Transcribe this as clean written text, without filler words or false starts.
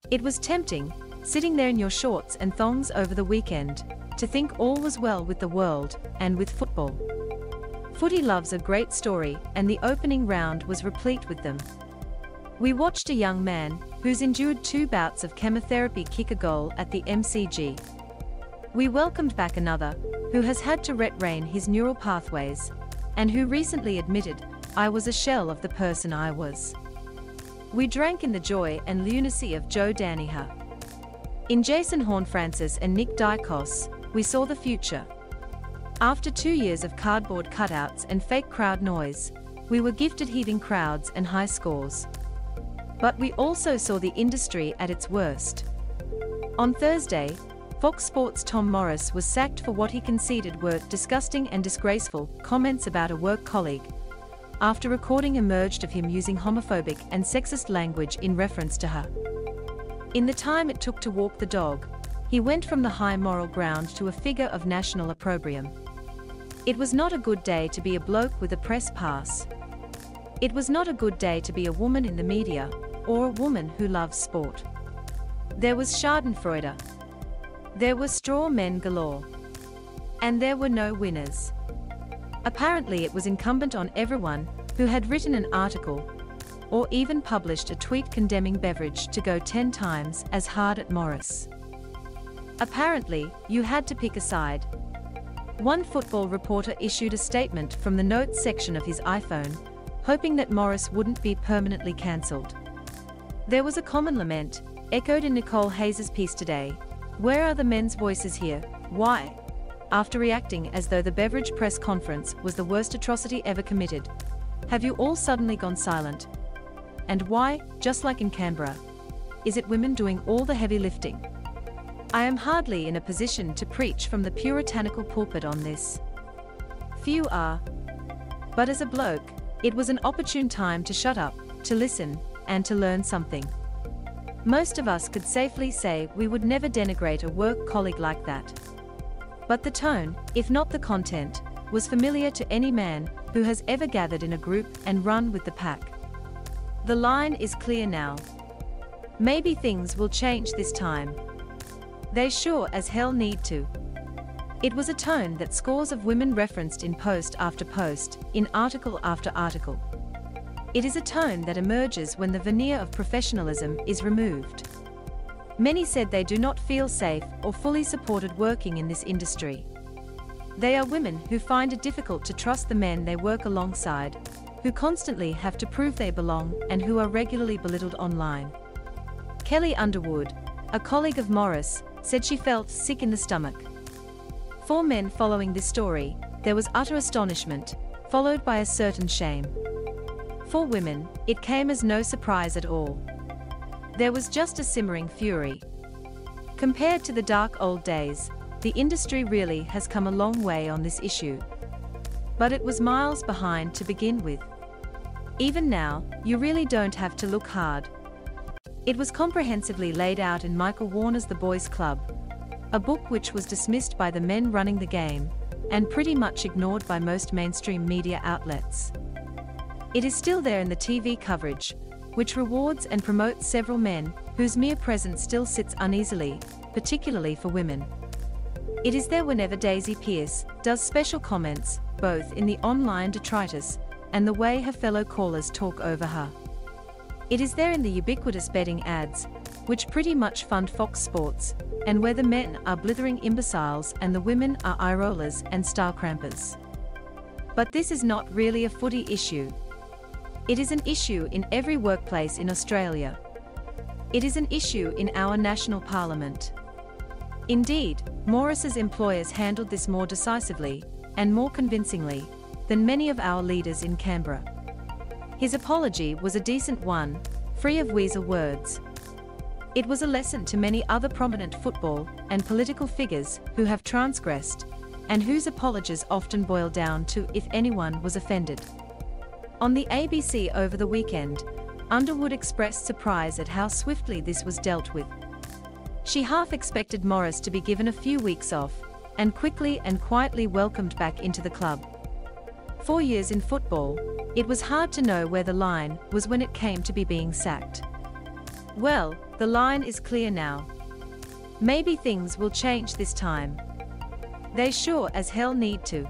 It was tempting, sitting there in your shorts and thongs over the weekend, to think all was well with the world, and with football. Footy loves a great story, and the opening round was replete with them. We watched a young man, who's endured 2 bouts of chemotherapy, kick a goal at the MCG. We welcomed back another, who has had to retrain his neural pathways, and who recently admitted, "I was a shell of the person I was." We drank in the joy and lunacy of Joe Daniher. In Jason Horne-Francis and Nick Daicos, we saw the future. After 2 years of cardboard cutouts and fake crowd noise, we were gifted heaving crowds and high scores. But we also saw the industry at its worst. On Thursday, Fox Sports' Tom Morris was sacked for what he conceded were disgusting and disgraceful comments about a work colleague, after recording emerged of him using homophobic and sexist language in reference to her. In the time it took to walk the dog, he went from the high moral ground to a figure of national opprobrium. It was not a good day to be a bloke with a press pass. It was not a good day to be a woman in the media, or a woman who loves sport. There was schadenfreude. There were straw men galore. And there were no winners. Apparently it was incumbent on everyone who had written an article, or even published a tweet condemning beverage, to go 10 times as hard at Morris. Apparently, you had to pick a side. One football reporter issued a statement from the notes section of his iPhone, hoping that Morris wouldn't be permanently cancelled. There was a common lament, echoed in Nicole Hayes' piece today. Where are the men's voices here? Why? After reacting as though the beverage press conference was the worst atrocity ever committed, have you all suddenly gone silent? And why, just like in Canberra, is it women doing all the heavy lifting? I am hardly in a position to preach from the puritanical pulpit on this. Few are. But as a bloke, it was an opportune time to shut up, to listen, and to learn something. Most of us could safely say we would never denigrate a work colleague like that. But the tone, if not the content, was familiar to any man who has ever gathered in a group and run with the pack. The line is clear now. Maybe things will change this time. They sure as hell need to. It was a tone that scores of women referenced in post after post, in article after article. It is a tone that emerges when the veneer of professionalism is removed. Many said they do not feel safe or fully supported working in this industry. They are women who find it difficult to trust the men they work alongside, who constantly have to prove they belong, and who are regularly belittled online. Kelly Underwood, a colleague of Morris, said she felt sick in the stomach. For men following this story, there was utter astonishment, followed by a certain shame. For women, it came as no surprise at all. There was just a simmering fury. Compared to the dark old days, the industry really has come a long way on this issue. But it was miles behind to begin with. Even now, you really don't have to look hard. It was comprehensively laid out in Michael Warner's The Boys Club, a book which was dismissed by the men running the game, and pretty much ignored by most mainstream media outlets. It is still there in the TV coverage, which rewards and promotes several men whose mere presence still sits uneasily, particularly for women. It is there whenever Daisy Pearce does special comments, both in the online detritus and the way her fellow callers talk over her. It is there in the ubiquitous betting ads, which pretty much fund Fox Sports, and where the men are blithering imbeciles and the women are eye rollers and style crampers. But this is not really a footy issue. It is an issue in every workplace in Australia. It is an issue in our national parliament. Indeed, Morris's employers handled this more decisively, and more convincingly, than many of our leaders in Canberra. His apology was a decent one, free of weasel words. It was a lesson to many other prominent football and political figures who have transgressed, and whose apologies often boil down to if anyone was offended. On the ABC over the weekend, Underwood expressed surprise at how swiftly this was dealt with. She half expected Morris to be given a few weeks off, and quickly and quietly welcomed back into the club. 4 years in football, it was hard to know where the line was when it came to be being sacked. Well, the line is clear now. Maybe things will change this time. They sure as hell need to.